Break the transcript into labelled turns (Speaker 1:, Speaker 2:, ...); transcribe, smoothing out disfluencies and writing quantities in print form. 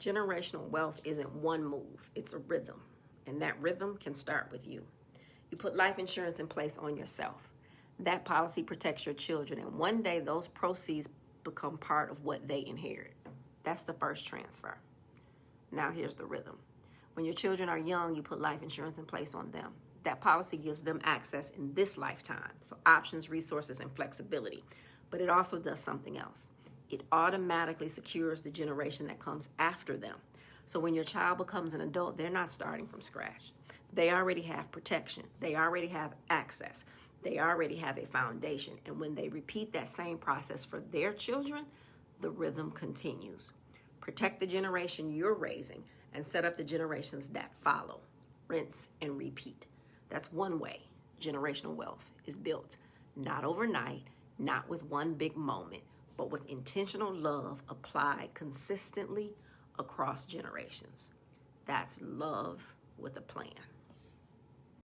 Speaker 1: Generational wealth isn't one move, it's a rhythm. And that rhythm can start with you. You put life insurance in place on yourself. That policy protects your children, and one day those proceeds become part of what they inherit. That's the first transfer. Now here's the rhythm. When your children are young, you put life insurance in place on them. That policy gives them access in this lifetime, so options, resources, and flexibility. But it also does something else. It automatically secures the generation that comes after them. So when your child becomes an adult, they're not starting from scratch. They already have protection. They already have access. They already have a foundation. And when they repeat that same process for their children, the rhythm continues. Protect the generation you're raising and set up the generations that follow. Rinse and repeat. That's one way generational wealth is built. Not overnight, not with one big moment, but with intentional love applied consistently across generations. That's love with a plan.